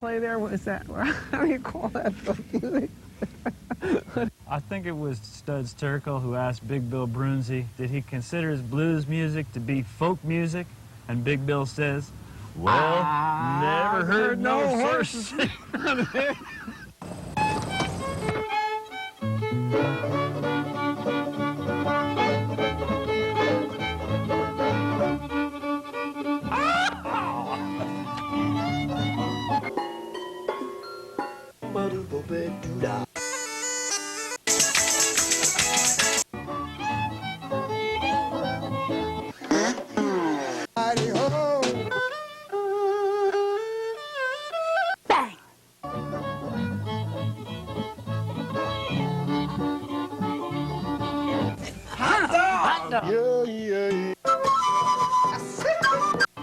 Play there, what is that? How do you call that folk music? I think it was Studs Terkel who asked Big Bill Brunzi, did he consider his blues music to be folk music? And Big Bill says, well, never heard no horse.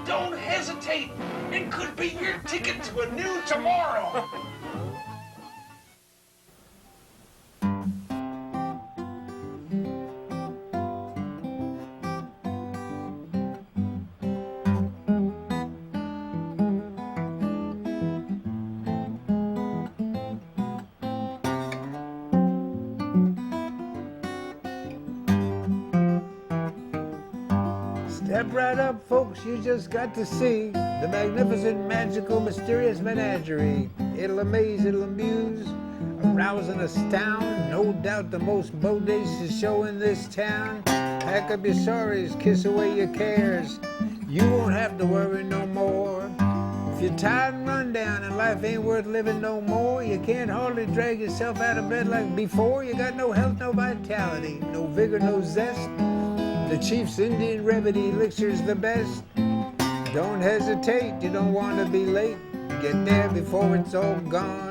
Don't hesitate. It could be your ticket to a new tomorrow. Step right up, folks, you just got to see the magnificent, magical, mysterious menagerie. It'll amaze, it'll amuse, arouse and astound. No doubt the most bodacious show in this town. Pack up your sorries, kiss away your cares. You won't have to worry no more. If you're tired and run down and life ain't worth living no more, you can't hardly drag yourself out of bed like before. You got no health, no vitality, no vigor, no zest. The chief's Indian remedy elixir's the best. Don't hesitate, you don't want to be late. Get there before it's all gone.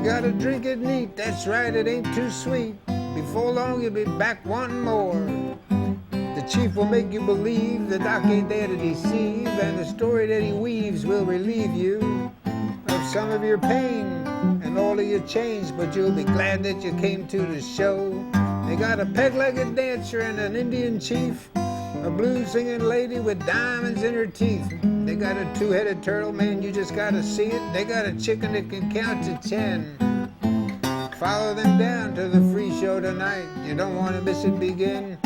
Gotta drink it neat, that's right, it ain't too sweet. Before long you'll be back wanting more. The chief will make you believe the doc ain't there to deceive, and the story that he weaves will relieve you of some of your pain and all of your change, but you'll be glad that you came to the show. They got a peg-legged dancer and an Indian chief, a blues-singing lady with diamonds in her teeth. They got a two-headed turtle, man, you just gotta see it. They got a chicken that can count to 10. Follow them down to the free show tonight. You don't want to miss it begin.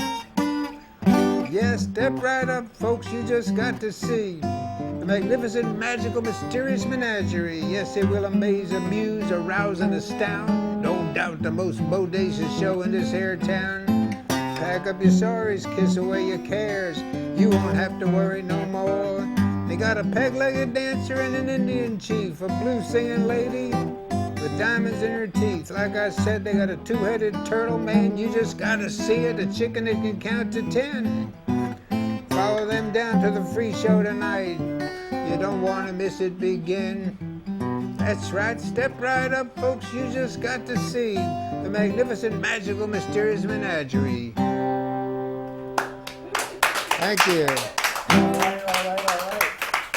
Yeah, step right up, folks, you just got to see the magnificent, magical, mysterious menagerie. Yes, it will amaze, amuse, arouse, and astound. No doubt the most bodacious show in this here town. Pack up your sorries, kiss away your cares. You won't have to worry no more. They got a peg-legged dancer and an Indian chief, a blues-singing lady with diamonds in her teeth. Like I said, they got a two-headed turtle, man, you just gotta see it. A chicken that can count to 10. Follow them down to the free show tonight. You don't want to miss it begin. That's right, step right up, folks, you just got to see the magnificent, magical, mysterious menagerie. Thank you. All right.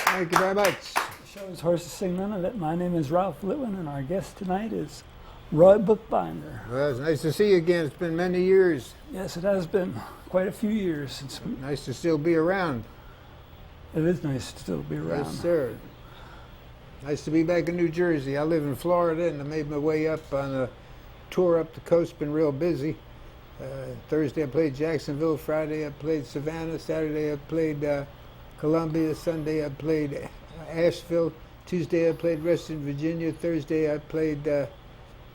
Thank you very much. The show is Horses Sing None of It. My name is Ralph Litwin, and our guest tonight is Roy Bookbinder. Well, it's nice to see you again. It's been many years. Yes, it has been quite a few years since. Nice to still be around. It is nice to still be around. Yes, sir. Nice to be back in New Jersey. I live in Florida, and I made my way up on a tour up the coast. Been real busy. Thursday I played Jacksonville. Friday I played Savannah. Saturday I played Columbia. Sunday I played Asheville. Tuesday I played Reston, Virginia. Thursday I played, I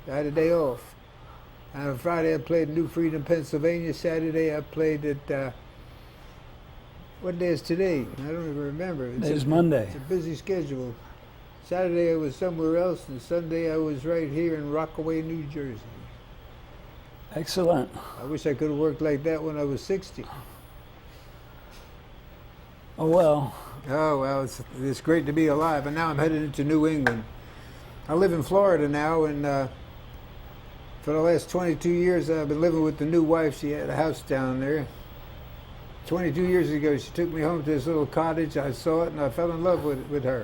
had a day off. On Friday I played New Freedom, Pennsylvania. Saturday I played at, what day is today? I don't even remember. It's Monday. It's a busy schedule. Saturday I was somewhere else, and Sunday I was right here in Rockaway, New Jersey. Excellent. I wish I could have worked like that when I was 60. Oh, well. Oh, well, it's great to be alive, and now I'm headed into New England. I live in Florida now, and for the last 22 years I've been living with the new wife. She had a house down there. 22 years ago, she took me home to this little cottage. I saw it, and I fell in love with her.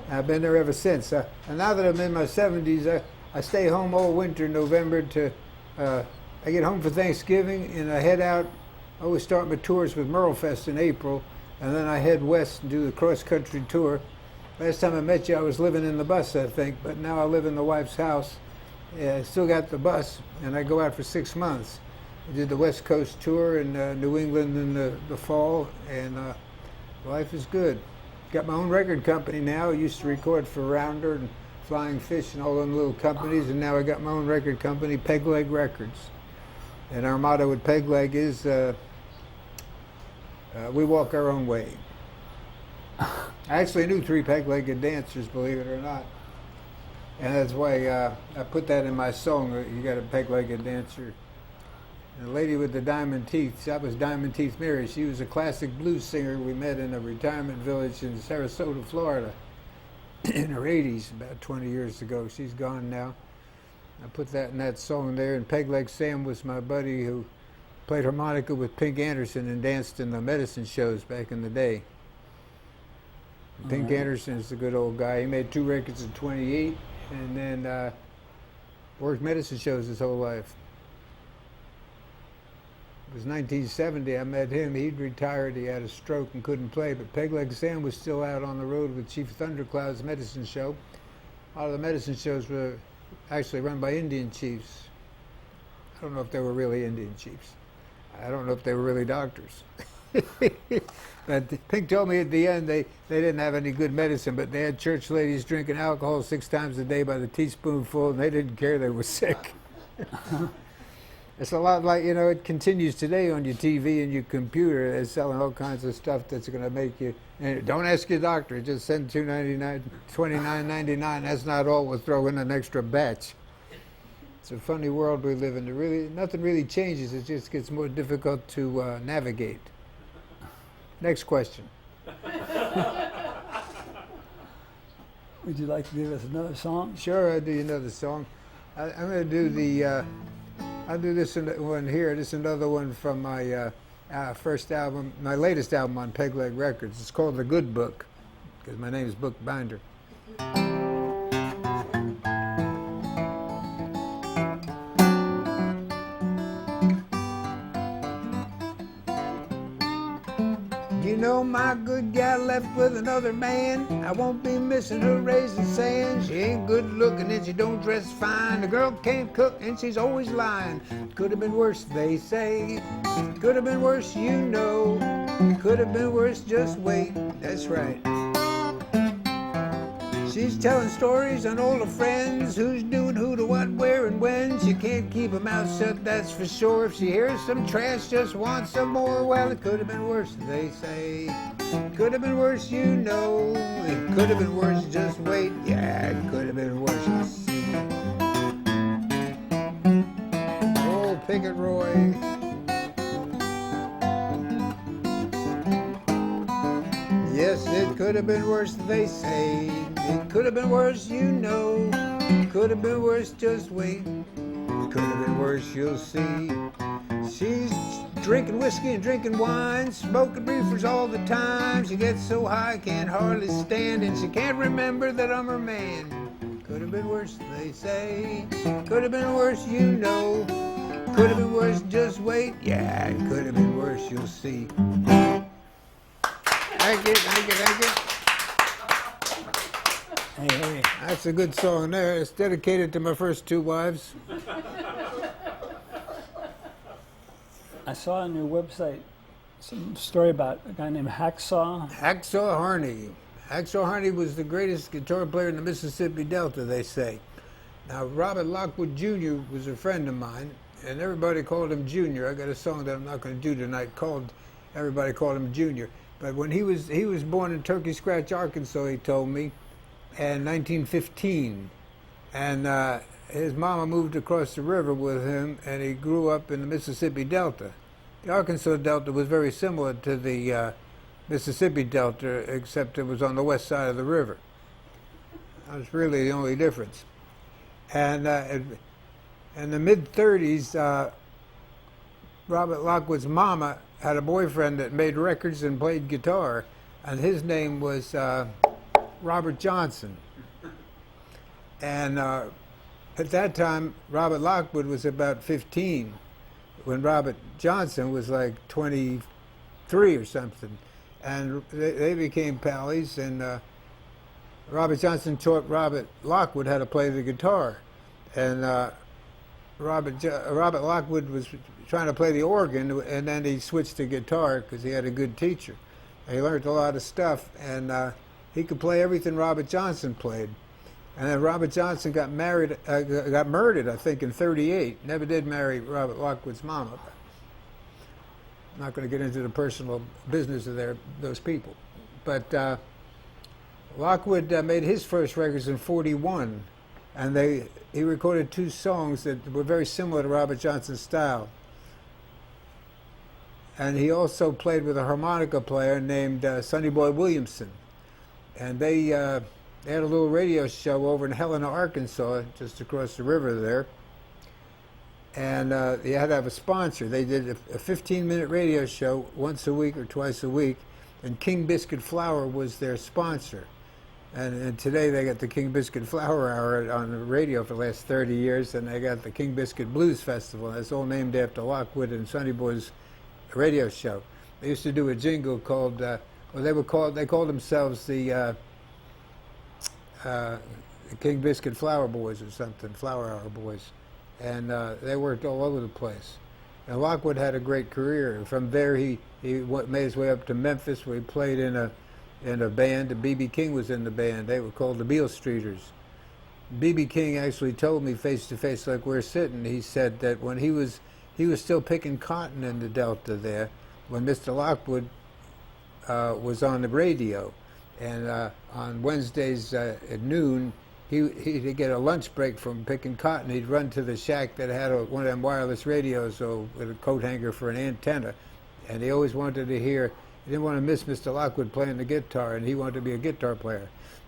I've been there ever since. And now that I'm in my 70s, I stay home all winter, November to, I get home for Thanksgiving, and I head out. I always start my tours with Merlefest in April, and then I head west and do the cross-country tour. Last time I met you, I was living in the bus, I think, but now I live in the wife's house. I still got the bus, and I go out for 6 months. I did the West Coast tour in New England in the fall, and life is good. Got my own record company now. I used to record for Rounder and Flying Fish and all them little companies, and now I got my own record company, Peg Leg Records. And our motto at Peg Leg is, we walk our own way. I actually knew 3 peg-legged dancers, believe it or not. And that's why I put that in my song, you got a peg-legged dancer. And the lady with the diamond teeth, that was Diamond Teeth Mary. She was a classic blues singer we met in a retirement village in Sarasota, Florida in her 80s, about 20 years ago. She's gone now. I put that in that song there, and Peg Leg Sam was my buddy who played harmonica with Pink Anderson and danced in the medicine shows back in the day. Pink Anderson is a good old guy. He made 2 records in 28, and then worked medicine shows his whole life. It was 1970, I met him. He'd retired, he had a stroke and couldn't play, but Peg Leg Sam was still out on the road with Chief Thundercloud's medicine show. A lot of the medicine shows were actually run by Indian chiefs. I don't know if they were really Indian chiefs. I don't know if they were really doctors. But Pink told me at the end they didn't have any good medicine, but they had church ladies drinking alcohol 6 times a day by the teaspoonful, and they didn't care they were sick. It's a lot like, it continues today on your TV and your computer. They're selling all kinds of stuff that's going to make you, and don't ask your doctor, just send $29.99. That's not all, we'll throw in an extra batch. It's a funny world we live in. Nothing really changes, it just gets more difficult to navigate. Next question. Would you like to give us another song? Sure, I'll do you another song. I'm going to do I'll do this one here. This is another one from my first album, my latest album on Peg Leg Records. It's called The Good Book, because my name is Bookbinder. You know my good gal left with another man. I won't be missing her raising sand. She ain't good looking and she don't dress fine. The girl can't cook and she's always lying. Could have been worse, they say. Could have been worse, you know. Could have been worse, just wait. That's right. She's telling stories on all her friends, who's doing who to what, where, and when. She can't keep her mouth shut, that's for sure. If she hears some trash, just wants some more. Well, it could have been worse, they say. Could have been worse, you know. It could have been worse, just wait. Yeah, it could have been worse, you see. Oh, Picket Roy. Yes, it could have been worse, they say. It could have been worse, you know. Could have been worse, just wait. Could have been worse, you'll see. She's drinking whiskey and drinking wine, smoking reefers all the time. She gets so high, can't hardly stand, and she can't remember that I'm her man. Could have been worse, they say. Could have been worse, you know. Could have been worse, just wait. Yeah, it could have been worse, you'll see. Thank you, thank you, thank you. Hey. That's a good song there. It's dedicated to my first 2 wives. I saw on your website some story about a guy named Hacksaw. Hacksaw Harney. Hacksaw Harney was the greatest guitar player in the Mississippi Delta, they say. Now, Robert Lockwood Jr. was a friend of mine, and everybody called him Junior. I got a song that I'm not going to do tonight called Everybody Called Him Junior. But when he was born in Turkey Scratch, Arkansas, he told me, in 1915. And his mama moved across the river with him, and he grew up in the Mississippi Delta. The Arkansas Delta was very similar to the Mississippi Delta, except it was on the west side of the river. That was really the only difference. And in the mid-30s, Robert Lockwood's mama had a boyfriend that made records and played guitar, and his name was Robert Johnson. And at that time, Robert Lockwood was about 15, when Robert Johnson was like 23 or something. And they became pallies, and Robert Johnson taught Robert Lockwood how to play the guitar. And Robert Lockwood was trying to play the organ, and then he switched to guitar because he had a good teacher. And he learned a lot of stuff, and he could play everything Robert Johnson played. And then Robert Johnson got murdered, I think, in '38. Never did marry Robert Lockwood's mama. I'm not going to get into the personal business of those people. But Lockwood made his first records in '41, and he recorded 2 songs that were very similar to Robert Johnson's style. And he also played with a harmonica player named Sonny Boy Williamson. And they had a little radio show over in Helena, Arkansas, just across the river there. And they had to have a sponsor. They did a 15-minute radio show once a week or twice a week, and King Biscuit Flour was their sponsor. And today they got the King Biscuit Flour Hour on the radio for the last 30 years, and they got the King Biscuit Blues Festival. That's all named after Lockwood and Sonny Boy's radio show. They used to do a jingle called, they called themselves the King Biscuit Flour Boys or something, Flour Hour Boys. And they worked all over the place. And Lockwood had a great career. From there, he made his way up to Memphis, where he played in a band. B.B. King was in the band. They were called the Beale Streeters. B.B. King actually told me face to face, like we're sitting, he said that when he was still picking cotton in the Delta there, when Mr. Lockwood was on the radio. And on Wednesdays at noon, he'd get a lunch break from picking cotton. He'd run to the shack that had one of them wireless radios with a coat hanger for an antenna. And he always wanted to hear, he didn't want to miss Mr. Lockwood playing the guitar, and he wanted to be a guitar player.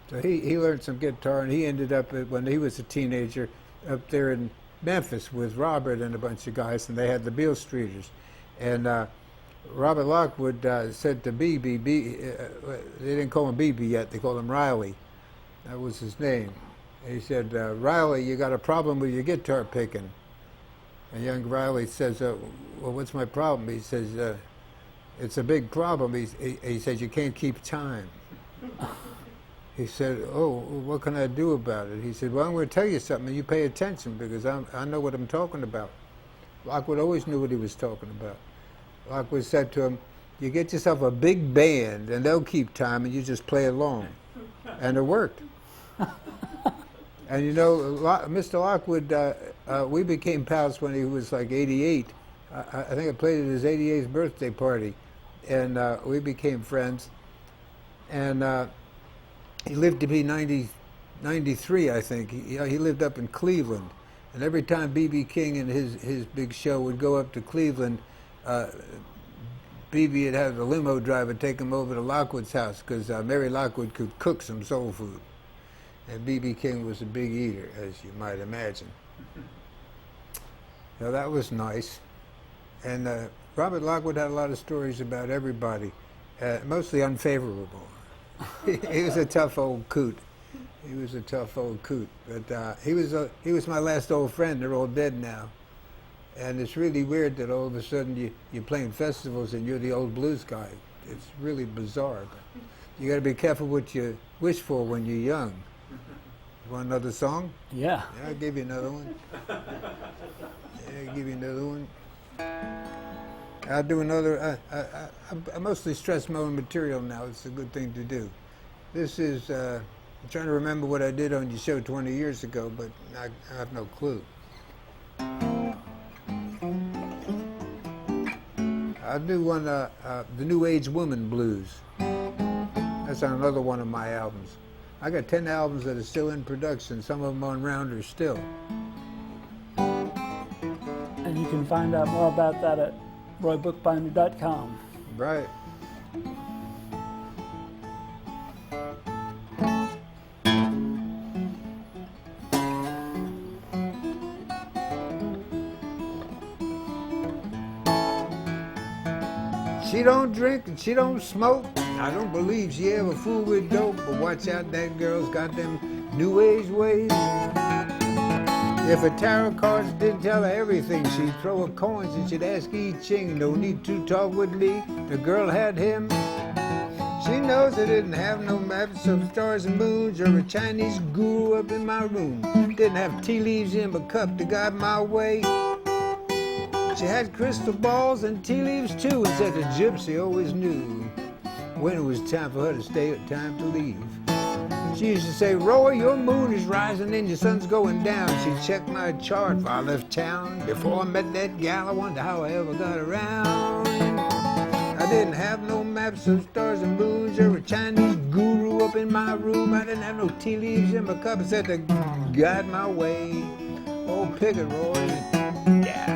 So he learned some guitar, and he ended up, when he was a teenager, up there in Memphis with Robert and a bunch of guys, and they had the Beale Streeters. And Robert Lockwood said to B.B., they didn't call him B.B. yet, they called him Riley. That was his name. And he said, Riley, you got a problem with your guitar picking. And young Riley says, well, what's my problem? He says, it's a big problem. He says, you can't keep time. He said, oh, what can I do about it? He said, well, I'm going to tell you something, and you pay attention, because I know what I'm talking about. Lockwood always knew what he was talking about. Lockwood said to him, you get yourself a big band, and they'll keep time, and you just play along. And it worked. And you know, Mr. Lockwood, we became pals when he was like 88. I think I played at his 88th birthday party, and we became friends. And he lived to be 93, I think. He lived up in Cleveland. And every time B.B. King and his big show would go up to Cleveland, B.B. would have the limo driver take him over to Lockwood's house, because Mary Lockwood could cook some soul food. And B.B. King was a big eater, as you might imagine. Now that was nice. And Robert Lockwood had a lot of stories about everybody, mostly unfavorable. He was a tough old coot. He was a tough old coot. But he was my last old friend. They're all dead now. And it's really weird that all of a sudden you're playing festivals and you're the old blues guy. It's really bizarre. But you got to be careful what you wish for when you're young. You want another song? Yeah. Yeah, I'll give you another one. Yeah, I'll give you another one. I'll do another. I mostly stress my own material now. It's a good thing to do. This is, I'm trying to remember what I did on your show 20 years ago, but I have no clue. I'll do one, the New Age Woman Blues. That's on another one of my albums. I got 10 albums that are still in production, some of them on Rounder still. And you can find out more about that at roybookbinder.com. Right. She don't drink and she don't smoke. I don't believe she ever fooled with dope, but watch out, that girl's got them new age ways. If a tarot cards didn't tell her everything, she'd throw her coins and she'd ask I Ching. No need to talk with me, the girl had him. She knows I didn't have no maps of stars and moons or a Chinese guru up in my room. Didn't have tea leaves in my cup to guide my way. She had crystal balls and tea leaves too, and said the gypsy always knew when it was time for her to stay or time to leave. She used to say, Roy, your moon is rising and your sun's going down. She'd check my chart before I left town. Before I met that gal, I wonder how I ever got around. I didn't have no maps of stars and moons or a Chinese guru up in my room. I didn't have no tea leaves in my cup. I said to guide my way. Oh, pick it, Roy. Yeah.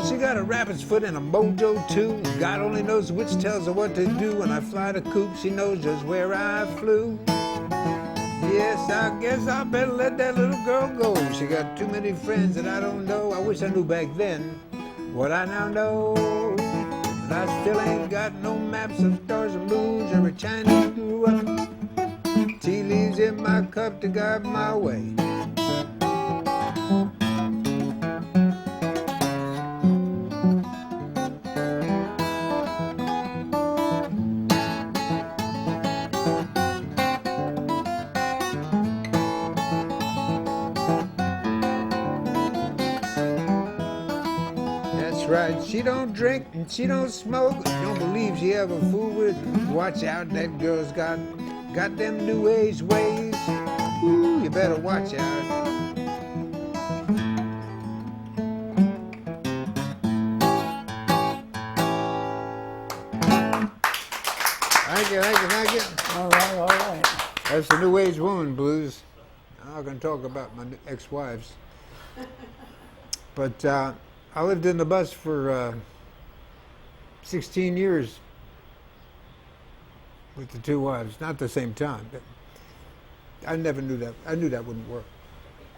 She got a rabbit's foot and a mojo too. God only knows which tells her what to do. When I fly the coop, she knows just where I flew. Yes, I guess I better let that little girl go. She got too many friends that I don't know. I wish I knew back then what I now know. But I still ain't got no maps of stars and moons or a Chinese guru up. Tea leaves in my cup to guide my way. Right, she don't drink and she don't smoke. Don't believe she ever fooled with. Watch out, that girl's got them new age ways. Ooh, you better watch out. Thank you, thank you, thank you. All right, all right. That's the new age woman blues. I'm not going to talk about my ex-wives. But I lived in the bus for 16 years with the two wives, not at the same time, but I never knew that. I knew that wouldn't work.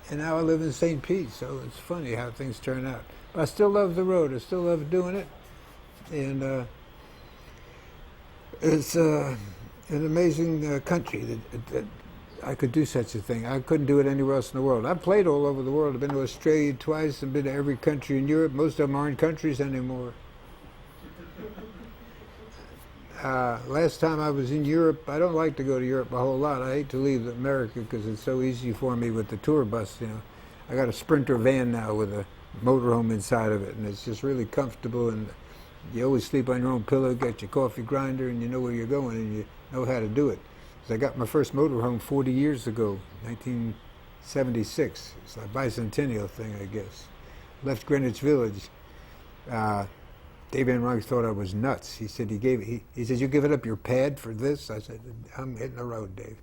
And now I live in St. Pete, so it's funny how things turn out. But I still love the road. I still love doing it. And it's an amazing country that I could do such a thing. I couldn't do it anywhere else in the world. I've played all over the world. I've been to Australia twice. I've been to every country in Europe. Most of them aren't countries anymore. Last time I was in Europe, I don't like to go to Europe a whole lot. I hate to leave America because it's so easy for me with the tour bus, you know. I got a Sprinter van now with a motorhome inside of it, and it's just really comfortable, and you always sleep on your own pillow, got your coffee grinder, and you know where you're going, and you know how to do it. I got my first motorhome 40 years ago, 1976. It's a bicentennial thing, I guess. Left Greenwich Village. Dave Van Ronk thought I was nuts. He said, he said, you giving up your pad for this? I said, I'm hitting the road, Dave.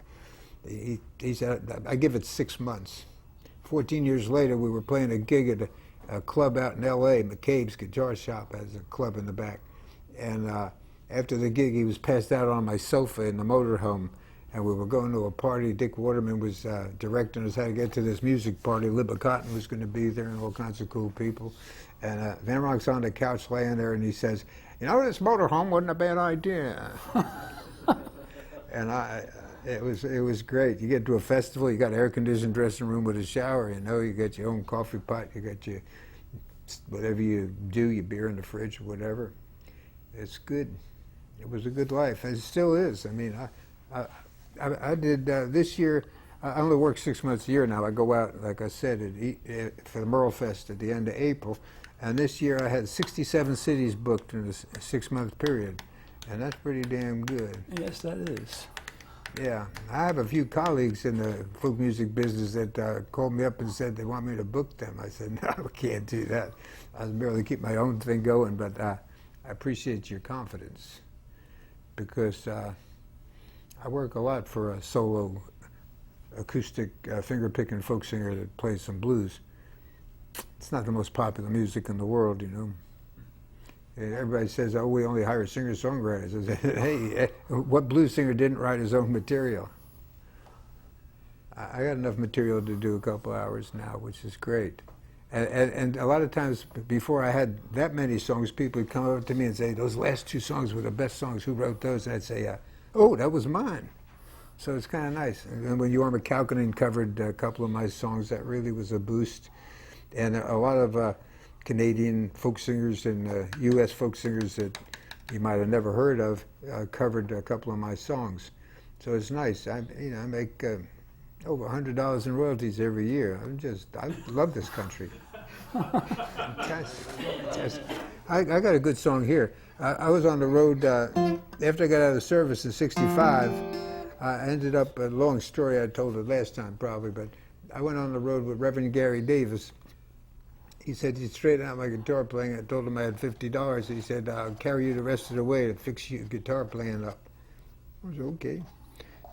He said, I give it 6 months. 14 years later, we were playing a gig at a club out in L.A., McCabe's Guitar Shop has a club in the back. And after the gig, he was passed out on my sofa in the motorhome. And we were going to a party. Dick Waterman was directing us how to get to this music party. Libba Cotton was going to be there and all kinds of cool people. And Van Ronk's on the couch laying there, and he says, you know, this motorhome wasn't a bad idea. And it was great. You get to a festival, you got an air-conditioned dressing room with a shower, you know, you got your own coffee pot, you got your, whatever you do, your beer in the fridge or whatever. It's good. It was a good life. It still is. I mean, I did this year. I only work 6 months a year now. I go out, like I said, for the Merle Fest at the end of April, and this year I had 67 cities booked in a 6-month period, and that's pretty damn good. Yes, that is. Yeah, I have a few colleagues in the folk music business that called me up and said they want me to book them. I said, no, I can't do that. I can barely keep my own thing going, but I appreciate your confidence, because I work a lot for a solo acoustic finger-picking folk singer that plays some blues. It's not the most popular music in the world, you know. And everybody says, oh, we only hire singer-songwriters. I said, hey, what blues singer didn't write his own material? I got enough material to do a couple hours now, which is great. And a lot of times, before I had that many songs, people would come up to me and say, those last two songs were the best songs. Who wrote those? And I'd say, oh, that was mine. So it's kind of nice. And when Jorma Kaukonen covered a couple of my songs, that really was a boost. And a lot of Canadian folk singers and U.S. folk singers that you might have never heard of covered a couple of my songs. So it's nice. I make over $100 in royalties every year. I love this country. I got a good song here. I was on the road after I got out of the service in '65. I ended up, a long story, I told it last time probably, but I went on the road with Reverend Gary Davis. He said he'd straighten out my guitar playing. I told him I had $50. He said, I'll carry you the rest of the way to fix your guitar playing up. I said, okay.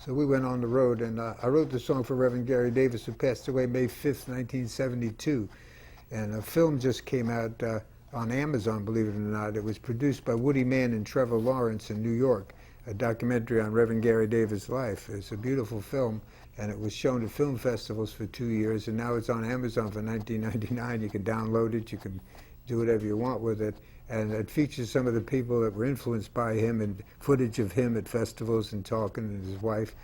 So we went on the road, and I wrote the song for Reverend Gary Davis, who passed away May 5th, 1972. And a film just came out on Amazon, believe it or not. It was produced by Woody Mann and Trevor Lawrence in New York, a documentary on Reverend Gary Davis' life. It's a beautiful film, and it was shown at film festivals for 2 years, and now it's on Amazon for $19.99. You can download it, you can do whatever you want with it, and it features some of the people that were influenced by him and footage of him at festivals and talking, and his wife.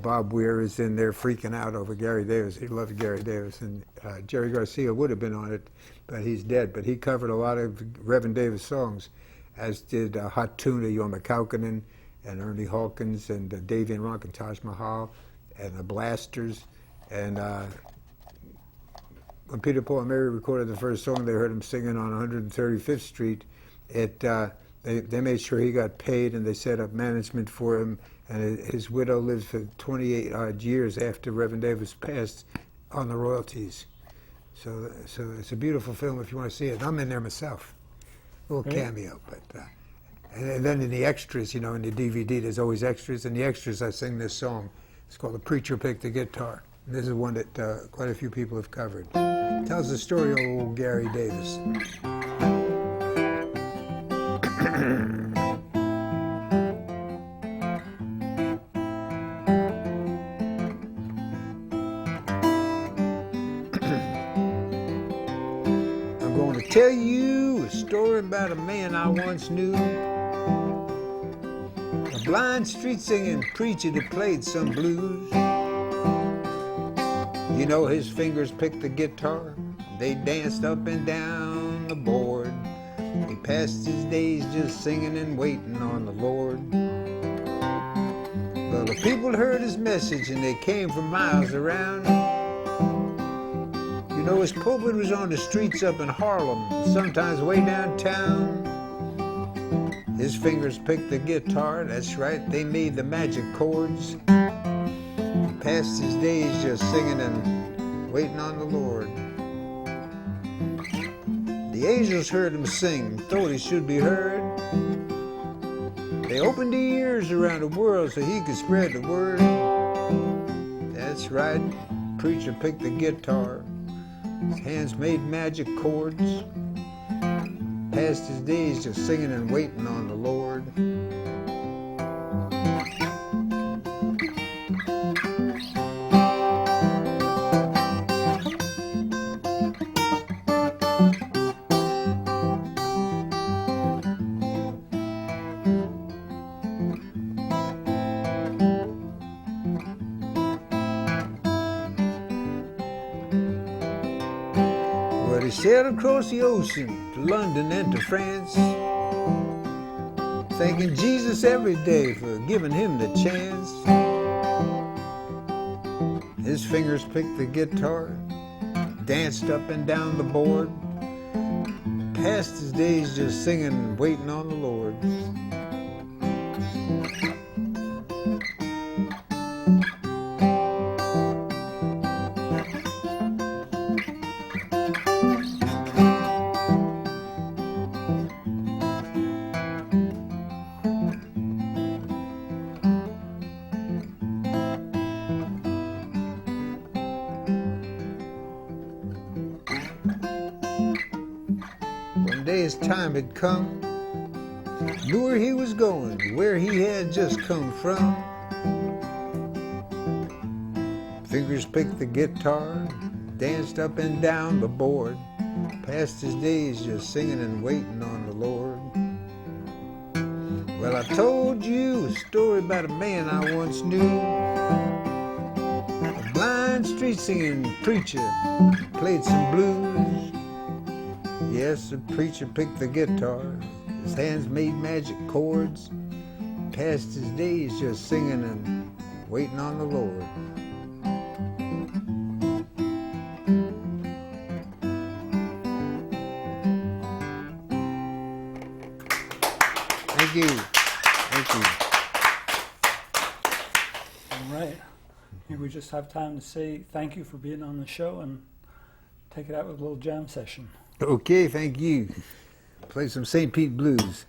Bob Weir is in there freaking out over Gary Davis. He loved Gary Davis, and Jerry Garcia would have been on it, but he's dead. But he covered a lot of Reverend Davis songs, as did Hot Tuna, Jorma Kaukonen, and Ernie Hawkins, and Davy and Ronk and Taj Mahal, and the Blasters. And when Peter, Paul, and Mary recorded the first song, they heard him singing on 135th Street. They made sure he got paid, and they set up management for him. And his widow lived for 28 odd years after Reverend Davis passed on the royalties. So it's a beautiful film if you want to see it. I'm in there myself, a little cameo, but. And then in the extras, in the DVD, there's always extras. In the extras, I sing this song. It's called The Preacher Picked the Guitar. And this is one that quite a few people have covered. It tells the story of old Gary Davis. I'm going to tell you a story about a man I once knew. Blind street singing preacher that played some blues. His fingers picked the guitar, they danced up and down the board. He passed his days just singing and waiting on the Lord. Well, the people heard his message and they came from miles around. His pulpit was on the streets up in Harlem, sometimes way downtown. His fingers picked the guitar, that's right, they made the magic chords. He passed his days just singing and waiting on the Lord. The angels heard him sing, thought he should be heard. They opened the ears around the world so he could spread the word. That's right, preacher picked the guitar, his hands made magic chords. Passed his days just singing and waiting on the Lord. Well, he sailed across the ocean to London and to France, thanking Jesus every day for giving him the chance. His fingers picked the guitar, danced up and down the board, passed his days just singing and waiting on the Lord. One day his time had come, knew where he was going, where he had just come from. Fingers picked the guitar, danced up and down the board, passed his days just singing and waiting on the Lord. Well, I told you a story about a man I once knew, a blind street singing preacher, played some blues. Yes, the preacher picked the guitar, his hands made magic chords, passed his days just singing and waiting on the Lord. Thank you. Thank you. All right. Here we just have time to say thank you for being on the show and take it out with a little jam session. Okay, thank you. Play some St. Pete blues.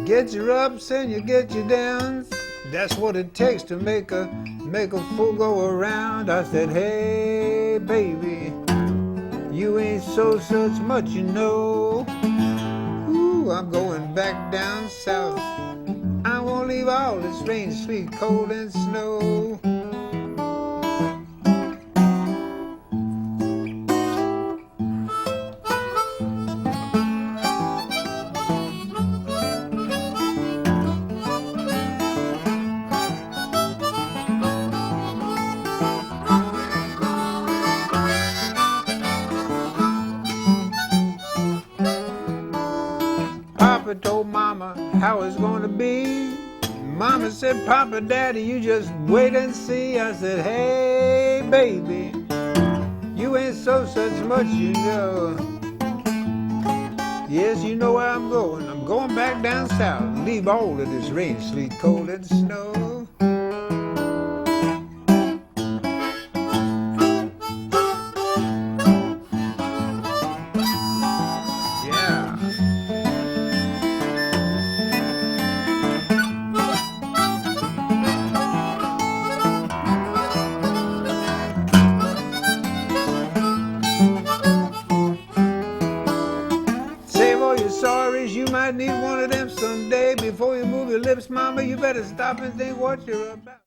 Get your ups and you get your downs. That's what it takes to make a fool go around. I said, hey baby, you ain't so such much, you know. Ooh, I'm going back down south. I won't leave all this rain, sleet, cold, and snow. Papa told Mama how it's gonna be. Mama said, Papa, Daddy, you just wait and see. I said, hey, baby, you ain't so such much, you know. Yes, you know where I'm going. I'm going back down south and leave all of this rain, sleet, cold, and snow. Sorries, you might need one of them someday. Before you move your lips, Mama, you better stop and think what you're about.